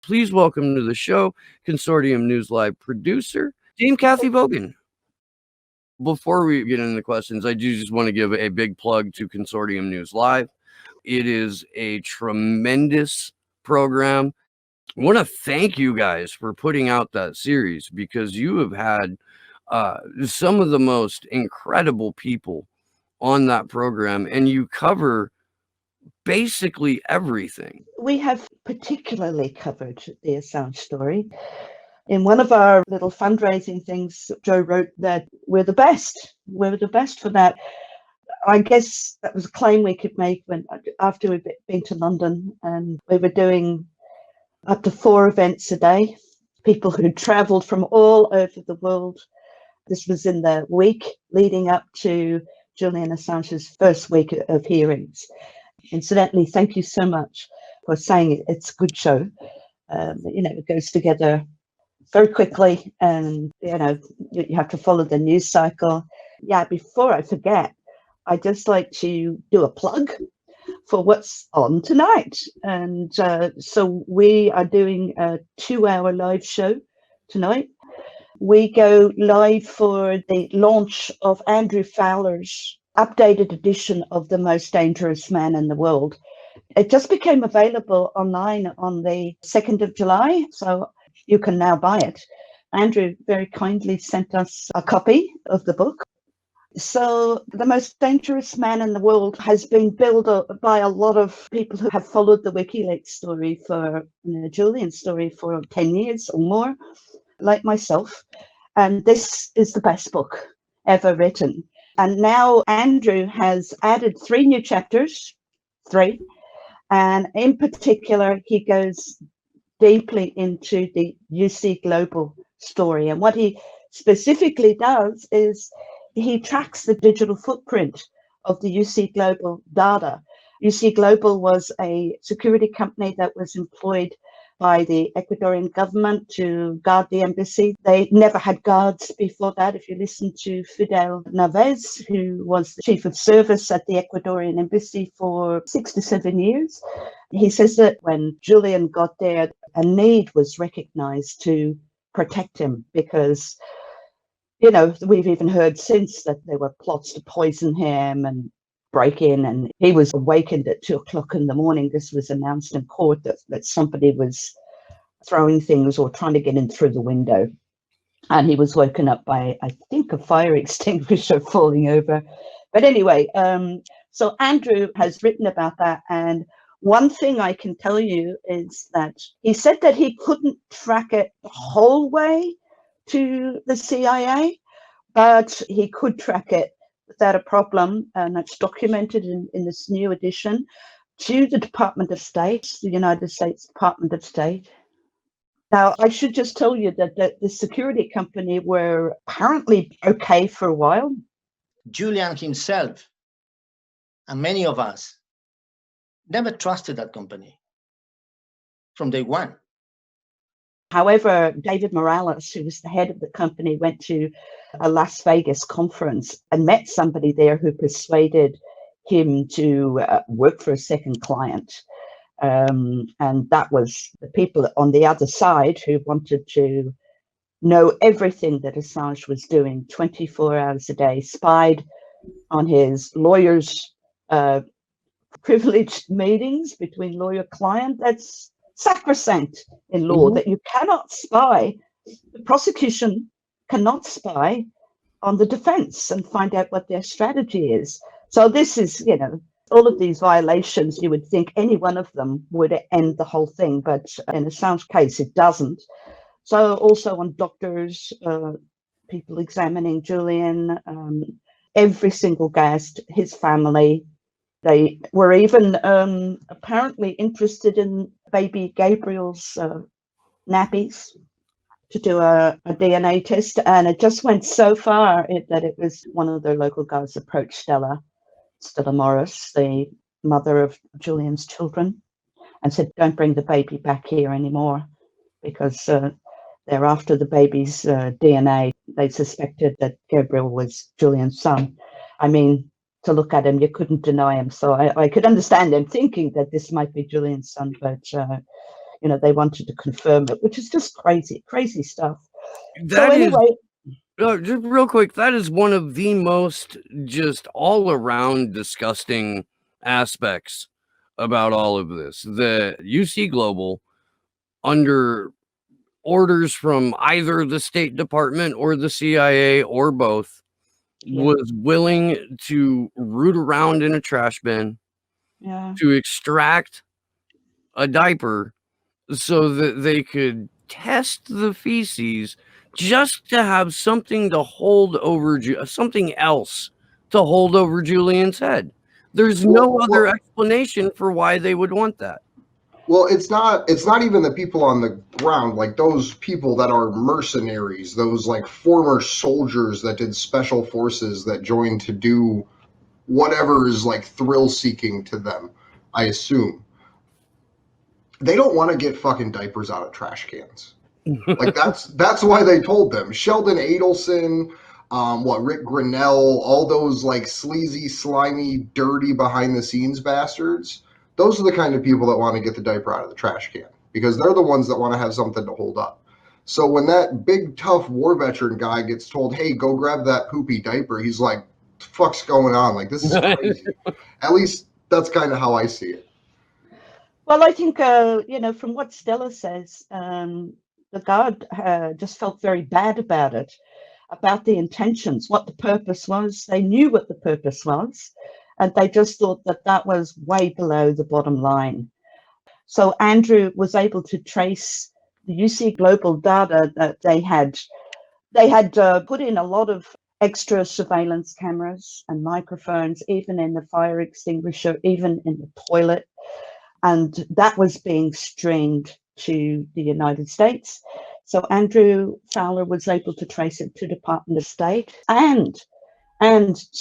Please welcome to the show, Consortium News Live producer, Dame Cathy Vogan. Before we get into the questions, I do just want to give a big plug to Consortium News Live. It is a tremendous program. I want to thank you guys for putting out that series because you have had some of the most incredible people on that program, and you cover basically everything. We have particularly covered the Assange story. In one of our little fundraising things, Joe wrote that we're the best. We're the best for that. I guess that was a claim we could make after we'd been to London, and we were doing up to 4 events a day. People who travelled from all over the world. This was in the week leading up to Julian Assange's first week of hearings. Incidentally, thank you so much for saying it's a good show. It goes together very quickly, and you have to follow the news cycle. Yeah, before I forget, I just like to do a plug for what's on tonight. And so we are doing a 2-hour live show tonight. We go live for the launch of Andrew Fowler's updated edition of The Most Dangerous Man in the World. It just became available online on the 2nd of July, so you can now buy it. Andrew very kindly sent us a copy of the book. So The Most Dangerous Man in the World has been built by a lot of people who have followed the Wikileaks story Julian story for 10 years or more, like myself. And this is the best book ever written. And now Andrew has added 3 new chapters, 3. And in particular, he goes deeply into the UC Global story. And what he specifically does is he tracks the digital footprint of the UC Global data. UC Global was a security company that was employed by the Ecuadorian government to guard the embassy. They never had guards before that. If you listen to Fidel Narváez, who was the chief of service at the Ecuadorian embassy for 6 to 7 years, he says that when Julian got there, a need was recognized to protect him because, we've even heard since that there were plots to poison him and break in, and he was awakened at 2:00 in the morning. This was announced in court that somebody was throwing things or trying to get in through the window, and he was woken up by, I think, a fire extinguisher falling over. But anyway, so Andrew has written about that, and one thing I can tell you is that he said that he couldn't track it the whole way to the CIA, but he could track it without a problem, and that's documented in this new edition, to the Department of State, the United States Department of State. Now, I should just tell you that the security company were apparently okay for a while. Julian himself and many of us never trusted that company from day one. However, David Morales, who was the head of the company, went to a Las Vegas conference and met somebody there who persuaded him to work for a second client. And that was the people on the other side who wanted to know everything that Assange was doing 24 hours a day, spied on his lawyers' privileged meetings between lawyer-client. That's sacrosanct in law, that you cannot spy. The prosecution cannot spy on the defense and find out what their strategy is. So this is, all of these violations, you would think any one of them would end the whole thing, but in Assange's case, it doesn't. So also on doctors, people examining Julian, every single guest, his family. They were even apparently interested in baby Gabriel's nappies to do a DNA test. And it just went so far that it was one of the local guys approached Stella Morris, the mother of Julian's children, and said, don't bring the baby back here anymore, because they're after the baby's DNA. They suspected that Gabriel was Julian's son. I mean, to look at him, you couldn't deny him. So I could understand them thinking that this might be Julian's son, but they wanted to confirm it, which is just crazy stuff. That is, just real quick, that is one of the most just all around disgusting aspects about all of this. The UC Global, under orders from either the State Department or the CIA or both, was willing to root around in a trash bin to extract a diaper so that they could test the feces, just to have something to hold over, something else to hold over Julian's head. There's no other explanation for why they would want that. Well, it's not even the people on the ground, like those people that are mercenaries, those like former soldiers that did special forces that joined to do whatever is like thrill seeking to them, I assume. They don't want to get fucking diapers out of trash cans. Like that's why they told them. Sheldon Adelson, Rick Grinnell, all those like sleazy, slimy, dirty behind the scenes bastards. Those are the kind of people that want to get the diaper out of the trash can, because they're the ones that want to have something to hold up. So when that big, tough war veteran guy gets told, hey, go grab that poopy diaper, he's like, what the fuck's going on? Like, this is crazy. At least that's kind of how I see it. Well, I think, from what Stella says, the guard just felt very bad about it, about the intentions, what the purpose was. They knew what the purpose was, and they just thought that that was way below the bottom line. So Andrew was able to trace the UC Global data that they had. They had put in a lot of extra surveillance cameras and microphones, even in the fire extinguisher, even in the toilet. And that was being streamed to the United States. So Andrew Fowler was able to trace it to Department of State and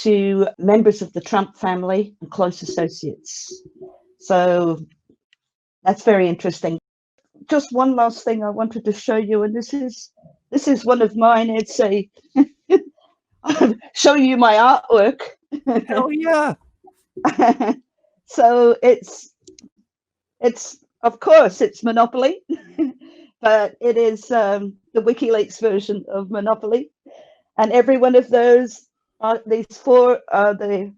to members of the Trump family and close associates. So that's very interesting. Just one last thing I wanted to show you, and this is one of mine. It's I'm showing you my artwork. Oh yeah. So it's of course it's Monopoly, but it is the WikiLeaks version of Monopoly, and every one of those these four are the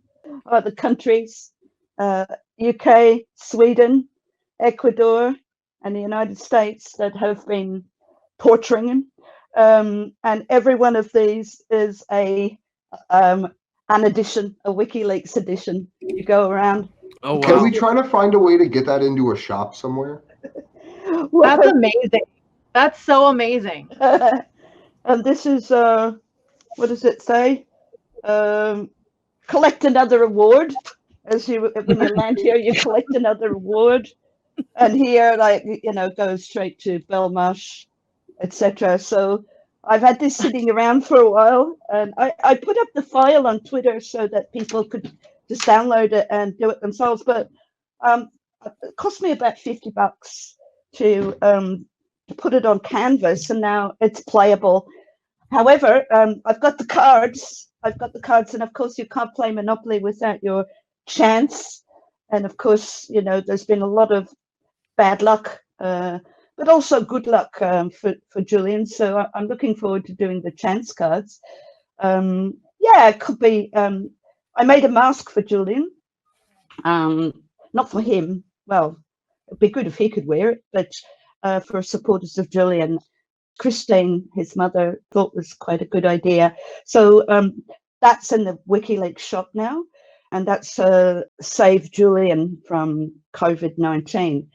countries: UK, Sweden, Ecuador, and the United States that have been torturing him. And every one of these is an edition, a WikiLeaks edition. You go around. Oh, wow. Can we try to find a way to get that into a shop somewhere? That's amazing. That's so amazing. And this is, what does it say? Collect another award. When you land here, you collect another award. And here, goes straight to Belmarsh, etc. So I've had this sitting around for a while, and I put up the file on Twitter so that people could just download it and do it themselves. But it cost me about $50 to put it on canvas, and now it's playable. However, I've got the cards, and of course you can't play Monopoly without your chance. And of course, there's been a lot of bad luck, but also good luck for Julian. So I'm looking forward to doing the chance cards. It could be. I made a mask for Julian, not for him. Well, it'd be good if he could wear it, but for supporters of Julian. Christine, his mother, thought was quite a good idea. So that's in the WikiLeaks shop now, and that's Save Julian from COVID-19.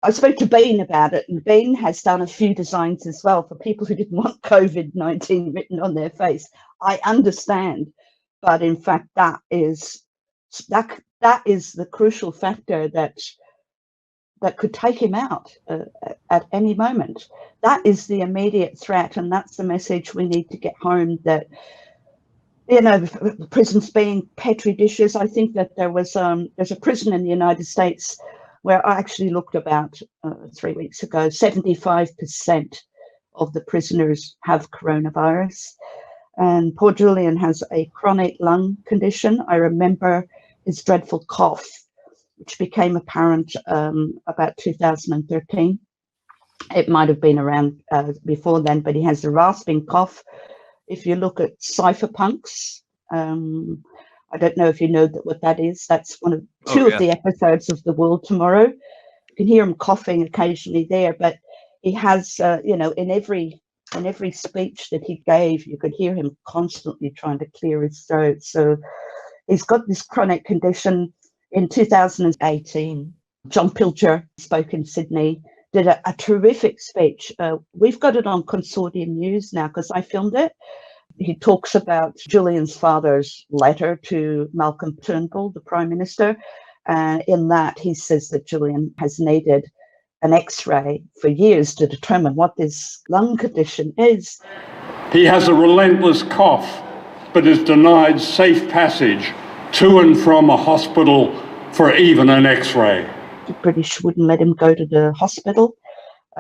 I spoke to Bean about it, and Bean has done a few designs as well for people who didn't want COVID-19 written on their face. I understand, but in fact, that is the crucial factor that could take him out at any moment. That is the immediate threat, and that's the message we need to get home, that prisons being petri dishes. I think that there's a prison in the United States where I actually looked about 3 weeks ago, 75% of the prisoners have coronavirus. And poor Julian has a chronic lung condition. I remember his dreadful cough. which became apparent about 2013. It might have been around before then, but he has a rasping cough. If you look at cypherpunks, I don't know if you know what that is. That's one of two of the episodes of The World Tomorrow. You can hear him coughing occasionally there, but he has, in every speech that he gave, you could hear him constantly trying to clear his throat. So he's got this chronic condition. In 2018, John Pilger spoke in Sydney, did a terrific speech. We've got it on Consortium News now because I filmed it. He talks about Julian's father's letter to Malcolm Turnbull, the Prime Minister. In that, he says that Julian has needed an X-ray for years to determine what this lung condition is. He has a relentless cough, but is denied safe passage to and from a hospital for even an X-ray. The British wouldn't let him go to the hospital.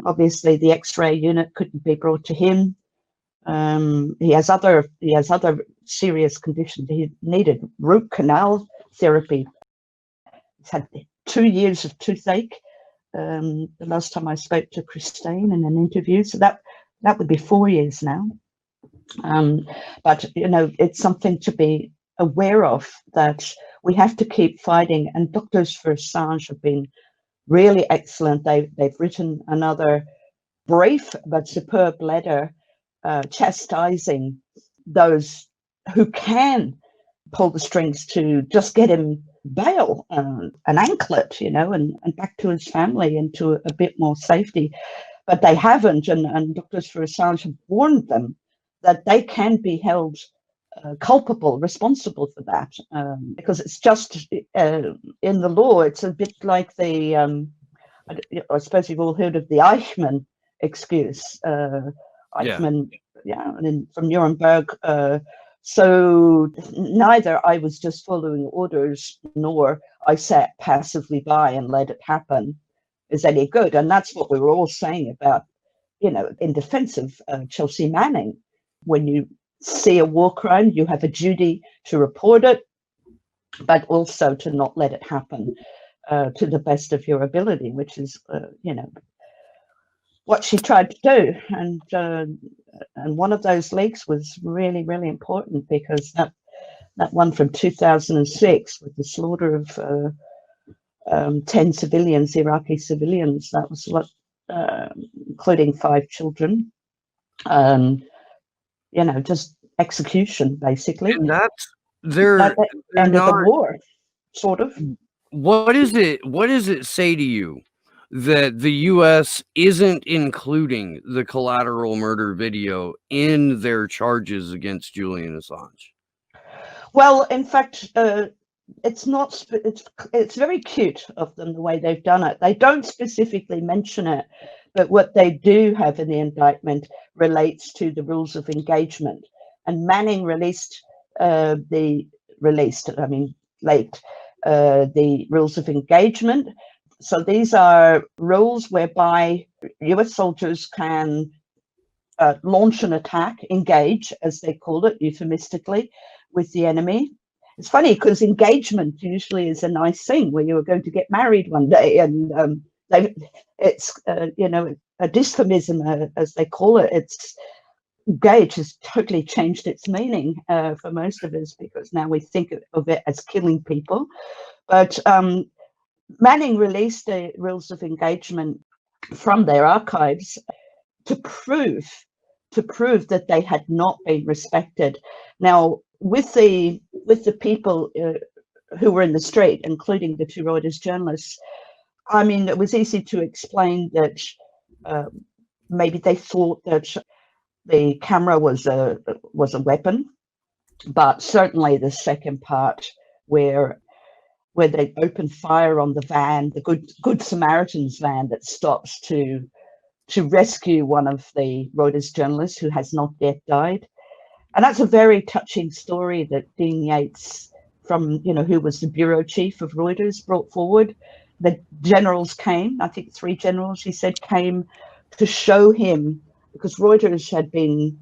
Obviously, the X-ray unit couldn't be brought to him. He has other serious conditions. He needed root canal therapy. He's had 2 years of toothache. The last time I spoke to Christine in an interview, so that would be 4 years now. But it's something to be aware of, that we have to keep fighting. And Doctors for Assange have been really excellent. They've written another brief but superb letter chastising those who can pull the strings to just get him bail, an anklet, and back to his family and to a bit more safety. But they haven't, and Doctors for Assange have warned them that they can be held culpable, responsible for that, because it's just in the law. It's a bit like the, I suppose you've all heard of the Eichmann excuse. Eichmann, from Nuremberg. So neither I was just following orders, nor I sat passively by and let it happen, is any good. And that's what we were all saying about, in defense of Chelsea Manning. When you see a war crime, you have a duty to report it, but also to not let it happen to the best of your ability, which is, what she tried to do. And one of those leaks was really, really important, because that one from 2006 with the slaughter of 10 civilians, Iraqi civilians, that was what, including 5 children, just execution, basically. And that's That ended the war, sort of. What does it say to you that the U.S. isn't including the collateral murder video in their charges against Julian Assange? Well, in fact, it's not. It's very cute of them the way they've done it. They don't specifically mention it, but what they do have in the indictment relates to the rules of engagement. And Manning released the rules of engagement. So these are rules whereby US soldiers can launch an attack, engage, as they call it euphemistically, with the enemy. It's funny because engagement usually is a nice thing where you are going to get married one day, and it's a dysphemism, as they call it. It's engage has totally changed its meaning for most of us, because now we think of it as killing people. But Manning released the rules of engagement from their archives to prove that they had not been respected. Now, with the people who were in the street, including the 2 Reuters journalists, I mean, it was easy to explain that maybe they thought that the camera was a weapon, but certainly the second part where they opened fire on the van, the Good Samaritan's van that stops to rescue one of the Reuters journalists who has not yet died. And that's a very touching story that Dean Yates, from who was the bureau chief of Reuters, brought forward. The generals came, I think 3 generals, he said, came to show him, because Reuters had been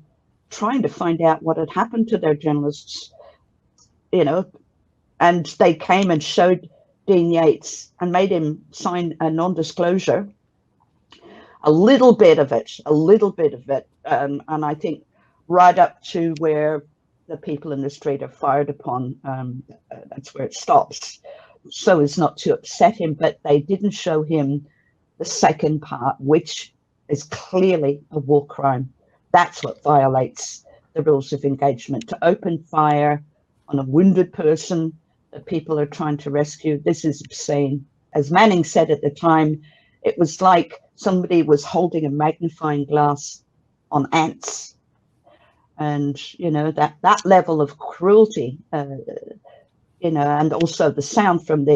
trying to find out what had happened to their journalists, and they came and showed Dean Yates and made him sign a non-disclosure. A little bit of it, and I think right up to where the people in the street are fired upon, that's where it stops, so as not to upset him. But they didn't show him the second part, which is clearly a war crime. That's what violates the rules of engagement, to open fire on a wounded person that people are trying to rescue. This is obscene. As Manning said at the time, it was like somebody was holding a magnifying glass on ants. And, you know, that level of cruelty, you know, and also the sound from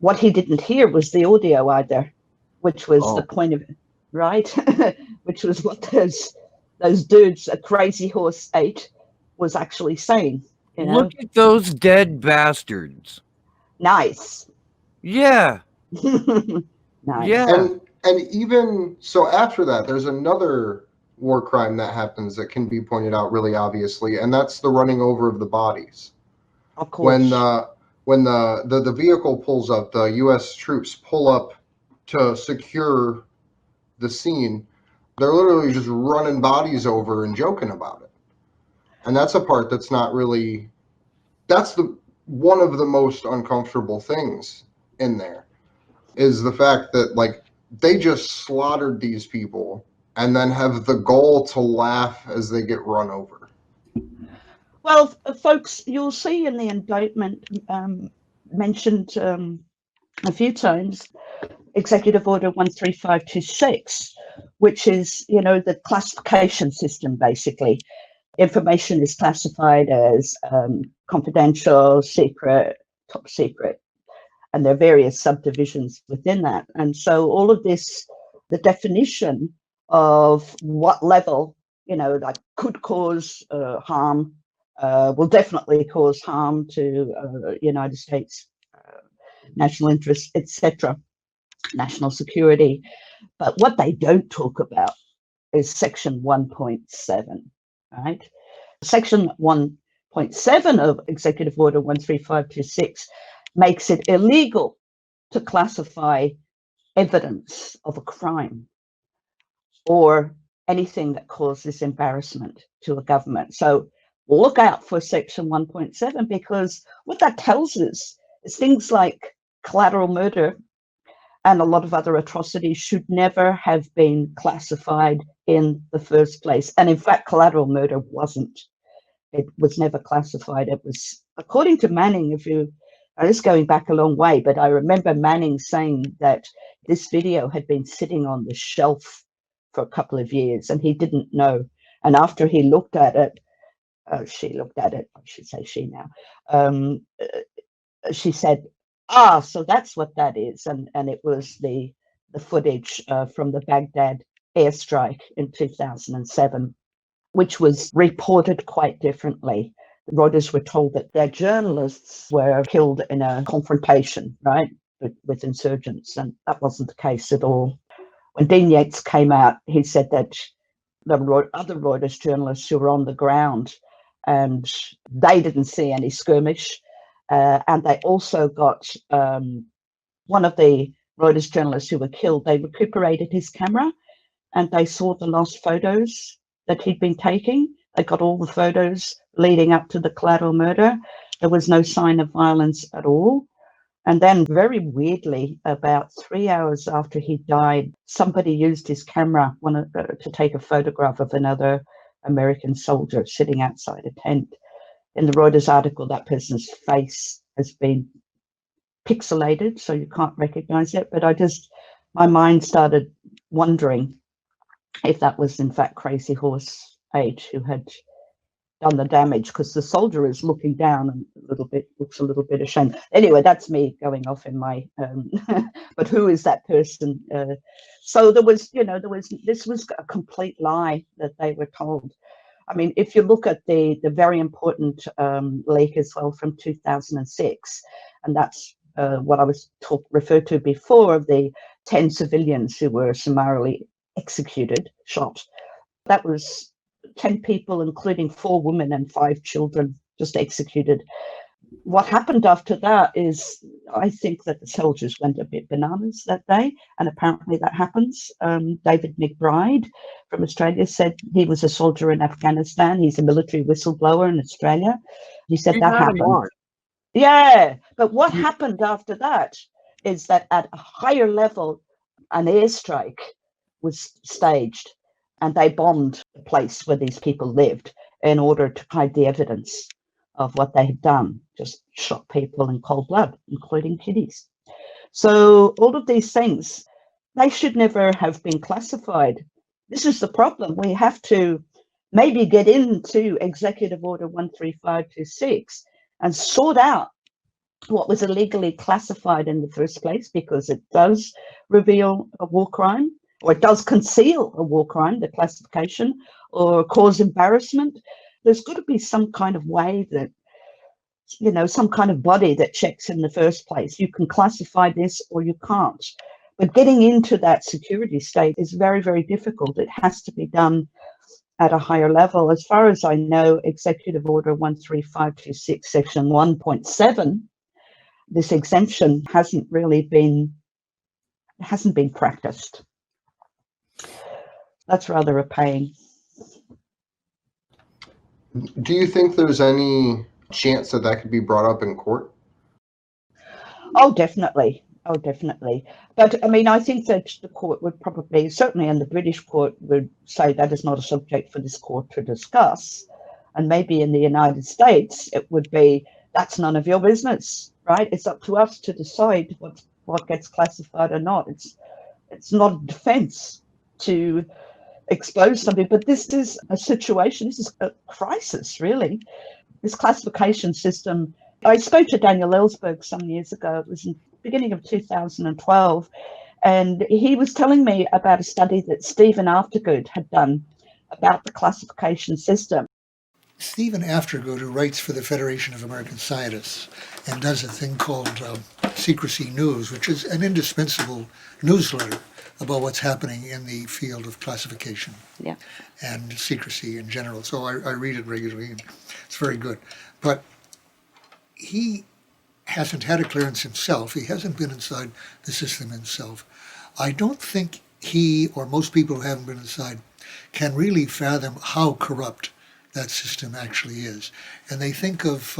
what he didn't hear was the audio either, which was the point of it, right? Which was what those dudes, a crazy horse ate, was actually saying. You know? Look at those dead bastards. Nice. Yeah. Nice. Yeah. And even so, after that, there's another war crime that happens that can be pointed out really obviously, and that's the running over of the bodies. Of course. When the vehicle pulls up, the U.S. troops pull up to secure the scene, they're literally just running bodies over and joking about it. And that's a part that's not really, that's one of the most uncomfortable things in there, is the fact that, like, they just slaughtered these people and then have the goal to laugh as they get run over. Well, folks, you'll see in the indictment mentioned a few times Executive Order 13526, which is, you know, the classification system, basically. Information is classified as confidential, secret, top secret, and there are various subdivisions within that. And so all of this, the definition of what level, you know, like could cause harm, will definitely cause harm to United States national interests, etc., national security. But what they don't talk about is Section 1.7, right? Section 1.7 of Executive Order 13526 makes it illegal to classify evidence of a crime or anything that causes embarrassment to a government. So look out for Section 1.7, because what that tells us is things like collateral murder and a lot of other atrocities should never have been classified in the first place. And in fact, collateral murder wasn't. It was never classified. It was, according to Manning, this is going back a long way, but I remember Manning saying that this video had been sitting on the shelf for a couple of years and he didn't know. And after he looked at it, she looked at it, I should say she now, she said, so that's what that is. And it was the footage from the Baghdad airstrike in 2007, which was reported quite differently. Reuters were told that their journalists were killed in a confrontation, right, with insurgents, and that wasn't the case at all. When Dean Yates came out, he said that there were other Reuters journalists who were on the ground and they didn't see any skirmish. And they also got one of the Reuters journalists who were killed, they recuperated his camera and they saw the last photos that he'd been taking. They got all the photos leading up to the collateral murder. There was no sign of violence at all. And then very weirdly, about 3 hours after he died, somebody used his camera to take a photograph of another American soldier sitting outside a tent. In the Reuters article, that person's face has been pixelated, so you can't recognize it. But my mind started wondering if that was in fact Crazy Horse H who had done the damage, because the soldier is looking down and looks a little bit ashamed. Anyway, that's me going off in my but who is that person? So this was a complete lie that they were told. I mean, if you look at the very important leak as well from 2006, and that's what I was referred to before, of the 10 civilians who were summarily executed, shot. That was 10 people, including 4 women and 5 children, just executed. what happened after that is, I think that the soldiers went a bit bananas that day, and apparently that happens. David McBride from Australia said he was a soldier in Afghanistan. He's a military whistleblower in Australia. He said We've that had him happened. on. Yeah, but what happened after that is that at a higher level, an airstrike was staged, and they bombed the place where these people lived in order to hide the evidence of what they had done. Just shot people in cold blood, including kiddies. So all of these things, they should never have been classified. This is the problem. We have to maybe get into Executive Order 13526 and sort out what was illegally classified in the first place, because it does reveal a war crime, or it does conceal a war crime, the classification, or cause embarrassment. There's got to be some kind of way that, you know, some kind of body that checks in the first place. You can classify this or you can't. But getting into that security state is very, very difficult. It has to be done at a higher level. As far as I know, Executive Order 13526, Section 1.7, this exemption hasn't been practiced. That's rather a pain. Do you think there's any chance that that could be brought up in court? Oh, definitely. Oh, definitely. But I mean, I think that the court would probably, certainly in the British court, would say that is not a subject for this court to discuss. And maybe in the United States, it would be, that's none of your business, right? It's up to us to decide what gets classified or not. It's not a defense to expose something, but this is a situation, this is a crisis, really. This classification system. I spoke to Daniel Ellsberg some years ago. It was in the beginning of 2012, and he was telling me about a study that Stephen Aftergood had done about the classification system. Stephen Aftergood, who writes for the Federation of American Scientists and does a thing called Secrecy News, which is an indispensable newsletter about what's happening in the field of classification and secrecy in general. So I read it regularly, and it's very good. But he hasn't had a clearance himself. He hasn't been inside the system himself. I don't think he, or most people who haven't been inside, can really fathom how corrupt that system actually is. And they think of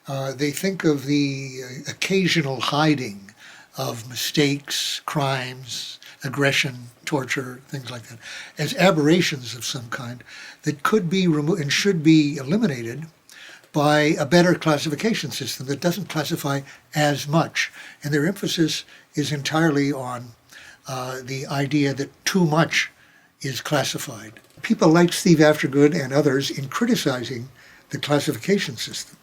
the occasional hiding of mistakes, crimes, aggression, torture, things like that, as aberrations of some kind that could be removed and should be eliminated by a better classification system that doesn't classify as much. And their emphasis is entirely on the idea that too much is classified. People like Steve Aftergood and others, in criticizing the classification system,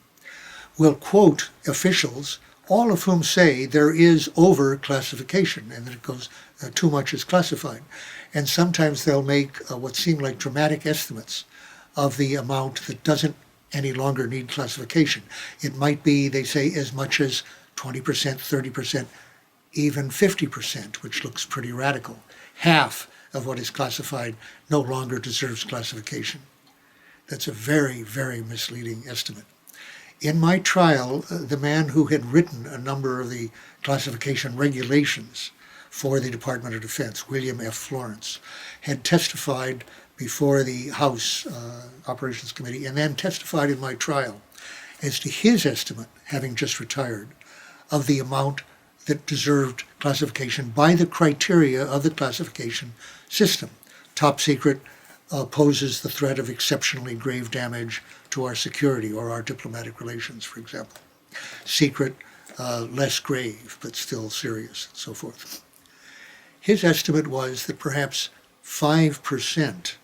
will quote officials, all of whom say there is over-classification and that it goes, too much is classified. And sometimes they'll make what seem like dramatic estimates of the amount that doesn't any longer need classification. It might be, they say, as much as 20%, 30%, even 50%, which looks pretty radical. Half of what is classified no longer deserves classification. That's a very, very misleading estimate. In my trial, the man who had written a number of the classification regulations for the Department of Defense, William F. Florence, had testified before the House Operations Committee and then testified in my trial as to his estimate, having just retired, of the amount that deserved classification by the criteria of the classification system. Top secret poses the threat of exceptionally grave damage to our security or our diplomatic relations, for example. Secret, less grave, but still serious, and so forth. His estimate was that perhaps 5%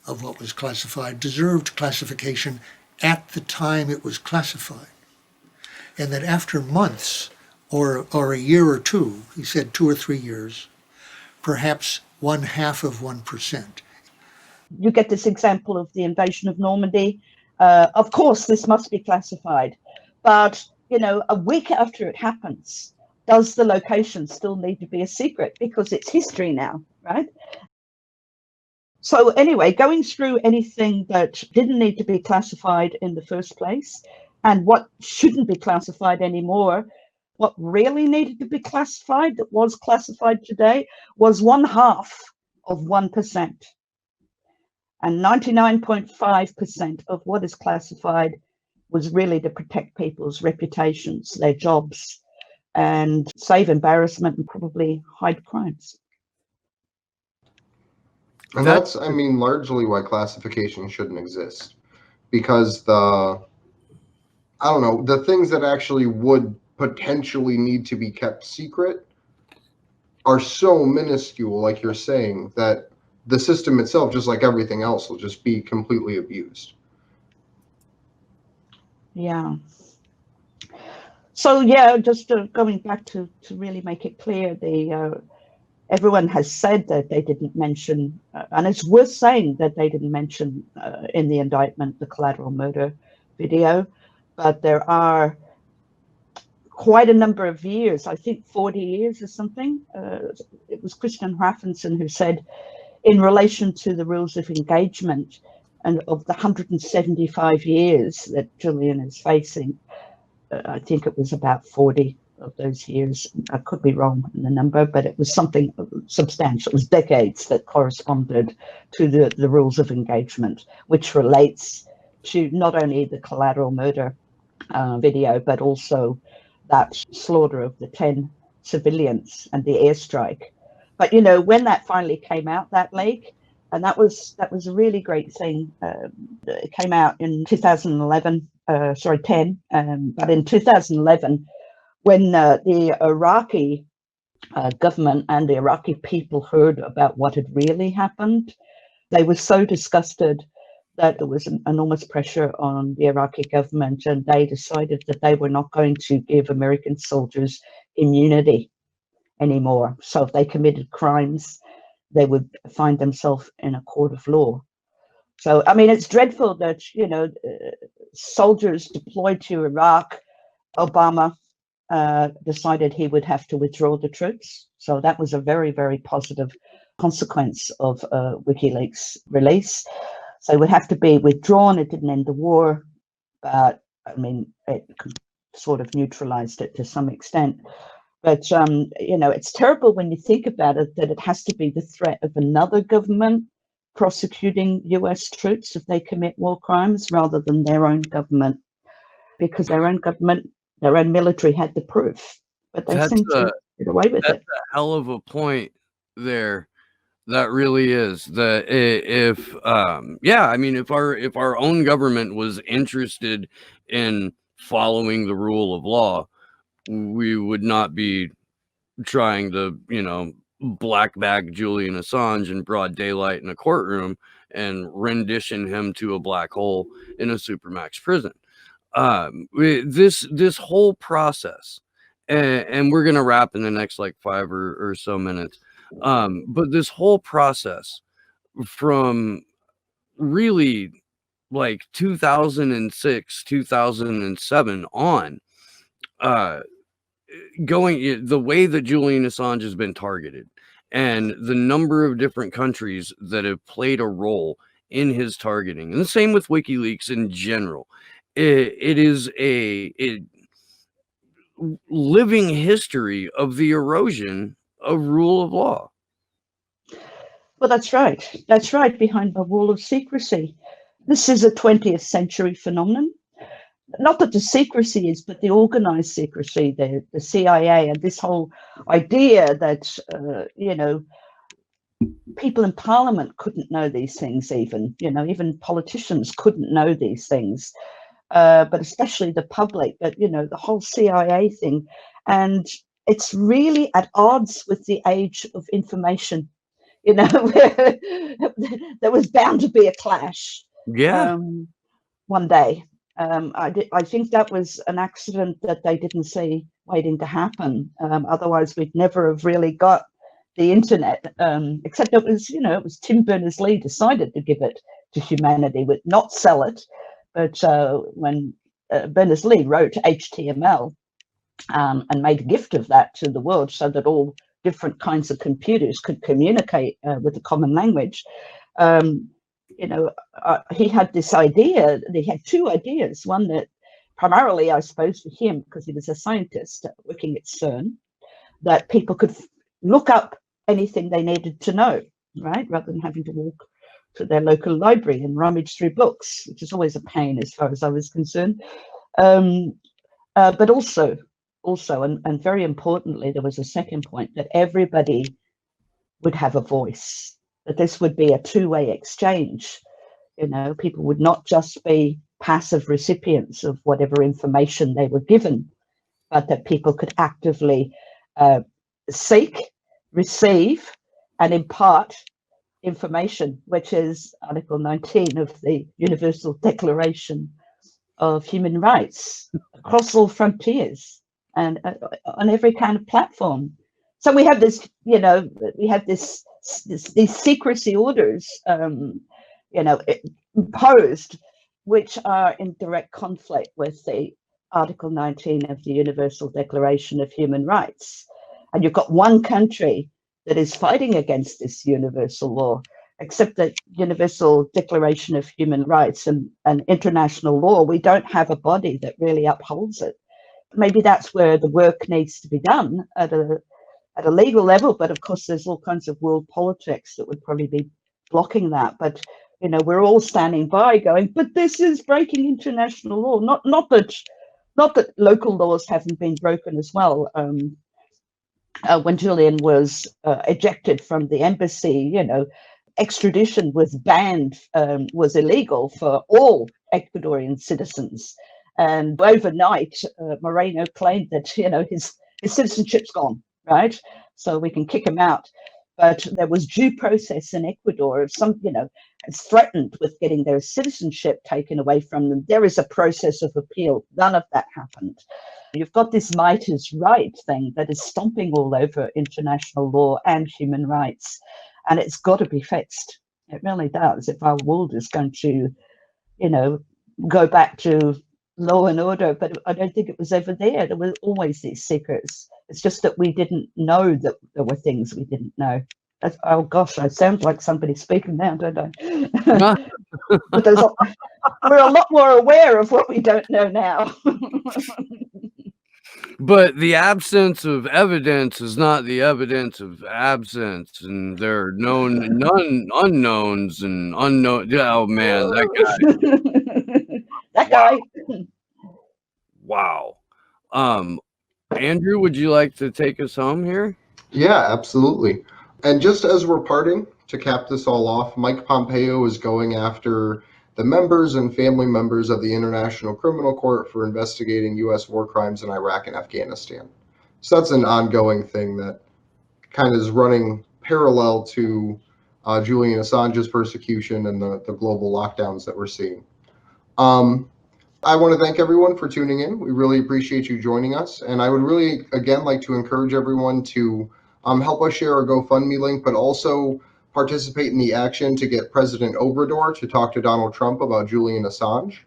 of what was classified deserved classification at the time it was classified. And that after months, or a year or two, he said 2 or 3 years, perhaps 0.5%. You get this example of the invasion of Normandy. Of course, this must be classified, but you know, a week after it happens, does the location still need to be a secret because it's history now, right? So anyway, going through anything that didn't need to be classified in the first place and what shouldn't be classified anymore. What really needed to be classified, that was classified today, was 1/2 of 1%. And 99.5% of what is classified was really to protect people's reputations, their jobs, and save embarrassment and probably hide crimes. And that's, I mean, largely why classification shouldn't exist. Because I don't know, the things that actually would potentially need to be kept secret are so minuscule, like you're saying, that the system itself, just like everything else, will just be completely abused. Yeah. So yeah, just going back to really make it clear, everyone has said that they didn't mention, and it's worth saying that they didn't mention in the indictment the collateral murder video, but there are quite a number of years, I think 40 years or something. It was Christian Hrafnsson who said, in relation to the rules of engagement and of the 175 years that Julian is facing, I think it was about 40 of those years. I could be wrong in the number, but it was something substantial. It was decades that corresponded to the rules of engagement, which relates to not only the collateral murder video, but also that slaughter of the 10 civilians and the airstrike. But you know, when that finally came out, that leak, and that was a really great thing. It came out in 2011, 10, but in 2011, when the Iraqi government and the Iraqi people heard about what had really happened, they were so disgusted that there was enormous pressure on the Iraqi government, and they decided that they were not going to give American soldiers immunity anymore. So if they committed crimes, they would find themselves in a court of law. So, I mean, it's dreadful that, you know, soldiers deployed to Iraq, Obama decided he would have to withdraw the troops. So that was a very, very positive consequence of WikiLeaks release. So it would have to be withdrawn. It didn't end the war, but I mean, it sort of neutralized it to some extent. But, you know, it's terrible when you think about it, that it has to be the threat of another government prosecuting US troops if they commit war crimes rather than their own government, because their own government, their own military had the proof, but they seem to get away with it. That's a hell of a point there. That really is. That if yeah, I mean, if our own government was interested in following the rule of law, we would not be trying to, you know, black bag Julian Assange in broad daylight in a courtroom and rendition him to a black hole in a supermax prison. This whole process, and we're gonna wrap in the next like 5 or so minutes. But this whole process from really like 2006, 2007 on, going the way that Julian Assange has been targeted and the number of different countries that have played a role in his targeting, and the same with WikiLeaks in general. It is a living history of the erosion of rule of law. Well, that's right. That's right, behind the wall of secrecy. This is a 20th century phenomenon. Not that the secrecy is, but the organized secrecy, the CIA, and this whole idea that, you know, people in parliament couldn't know these things even, you know, even politicians couldn't know these things, but especially the public, but, you know, the whole CIA thing. And it's really at odds with the age of information. You know, there was bound to be a clash. Yeah. One day. I think that was an accident that they didn't see waiting to happen. Otherwise, we'd never have really got the internet. Except it was, you know, it was Tim Berners-Lee decided to give it to humanity, would not sell it. But when Berners-Lee wrote HTML and made a gift of that to the world, so that all different kinds of computers could communicate with a common language. You know, he had this idea, he had two ideas. One, that primarily, I suppose, for him, because he was a scientist working at CERN, that people could look up anything they needed to know, right? Rather than having to walk to their local library and rummage through books, which is always a pain as far as I was concerned. But also, and very importantly, there was a second point, that everybody would have a voice, that this would be a two-way exchange. You know, people would not just be passive recipients of whatever information they were given, but that people could actively seek, receive, and impart information, which is Article 19 of the Universal Declaration of Human Rights, across all frontiers and on every kind of platform. So we have this, you know, we have these secrecy orders, you know, imposed, which are in direct conflict with the Article 19 of the Universal Declaration of Human Rights. And you've got one country that is fighting against this universal law, except that Universal Declaration of Human Rights and international law, we don't have a body that really upholds it. Maybe that's where the work needs to be done at a legal level, but of course there's all kinds of world politics that would probably be blocking that. But you know, we're all standing by going, but this is breaking international law. Not that local laws haven't been broken as well. When Julian was ejected from the embassy, you know, extradition was banned, was illegal for all Ecuadorian citizens. And overnight, Moreno claimed that, you know, his citizenship's gone, right? So we can kick him out. But there was due process in Ecuador. Some, you know, it's threatened with getting their citizenship taken away from them. There is a process of appeal. None of that happened. You've got this might is right thing that is stomping all over international law and human rights. And it's got to be fixed. It really does. If our world is going to, you know, go back to law and order, but I don't think it was ever there. There were always these secrets. It's just that we didn't know that there were things we didn't know. Oh gosh, I sound like somebody speaking now, don't I? But we're a lot more aware of what we don't know now. But the absence of evidence is not the evidence of absence, and there are none unknowns and unknown. Oh man, that guy. Wow. Andrew, would you like to take us home here? Yeah, absolutely. And just as we're parting, to cap this all off, Mike Pompeo is going after the members and family members of the International Criminal Court for investigating U.S. war crimes in Iraq and Afghanistan. So that's an ongoing thing that kind of is running parallel to Julian Assange's persecution and the global lockdowns that we're seeing. I want to thank everyone for tuning in. We really appreciate you joining us. And I would really, again, like to encourage everyone to help us share our GoFundMe link, but also participate in the action to get President Obrador to talk to Donald Trump about Julian Assange.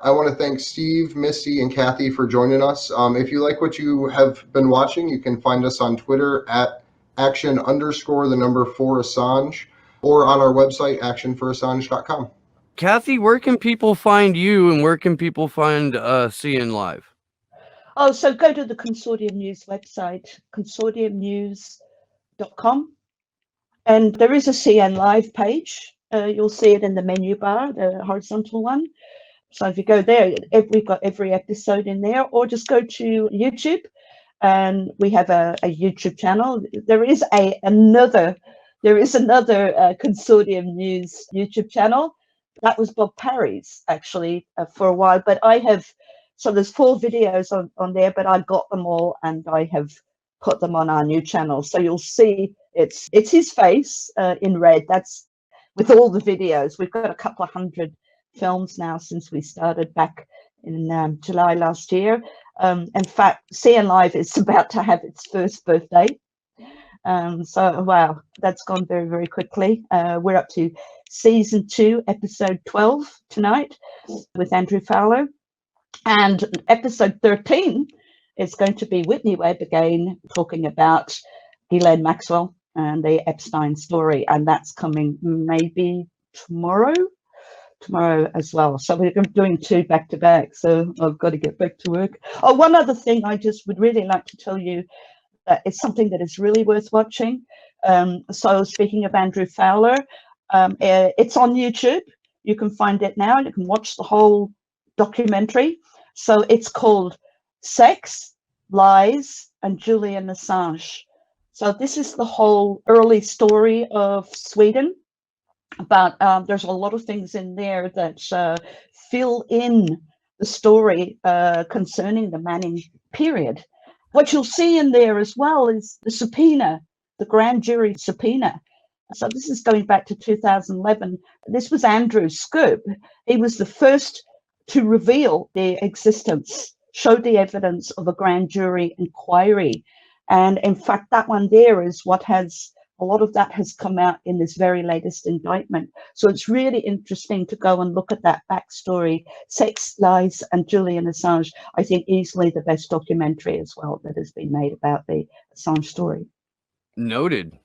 I want to thank Steve, Misty, and Cathy for joining us. If you like what you have been watching, you can find us on Twitter at action_4Assange or on our website, actionforassange.com. Cathy, where can people find you and where can people find CNLive? Oh, so go to the Consortium News website, consortiumnews.com. And there is a CNLive page. You'll see it in the menu bar, the horizontal one. So if you go there, we've got every episode in there, or just go to YouTube and we have a YouTube channel. There is another Consortium News YouTube channel. That was Bob Parry's actually for a while, but so there's 4 videos on there, but I got them all and I have put them on our new channel. So you'll see it's his face in red. That's with all the videos. We've got a couple of 100 films now since we started back in July last year. In fact, CNLive is about to have its first birthday. So wow, that's gone very, very quickly. We're up to season 2, episode 12 tonight with Andrew Fowler, and episode 13 is going to be Whitney Webb again, talking about Ghislaine Maxwell and the Epstein story, and that's coming maybe tomorrow. tomorrow as well. So we're doing 2 back to back. So I've got to get back to work. Oh, one other thing I just would really like to tell you that it's something that is really worth watching. So speaking of Andrew Fowler, it's on YouTube. You can find it now and you can watch the whole documentary. So it's called Sex, Lies, and Julian Assange. So this is the whole early story of Sweden, but there's a lot of things in there that fill in the story concerning the Manning period. What you'll see in there as well is the subpoena, the grand jury subpoena. So this is going back to 2011. This was Andrew's scoop. He was the first to reveal the existence, show the evidence of a grand jury inquiry. And in fact, that one there is what has, a lot of that has come out in this very latest indictment. So it's really interesting to go and look at that backstory. Sex, Lies, and Julian Assange, I think easily the best documentary as well that has been made about the Assange story. Noted.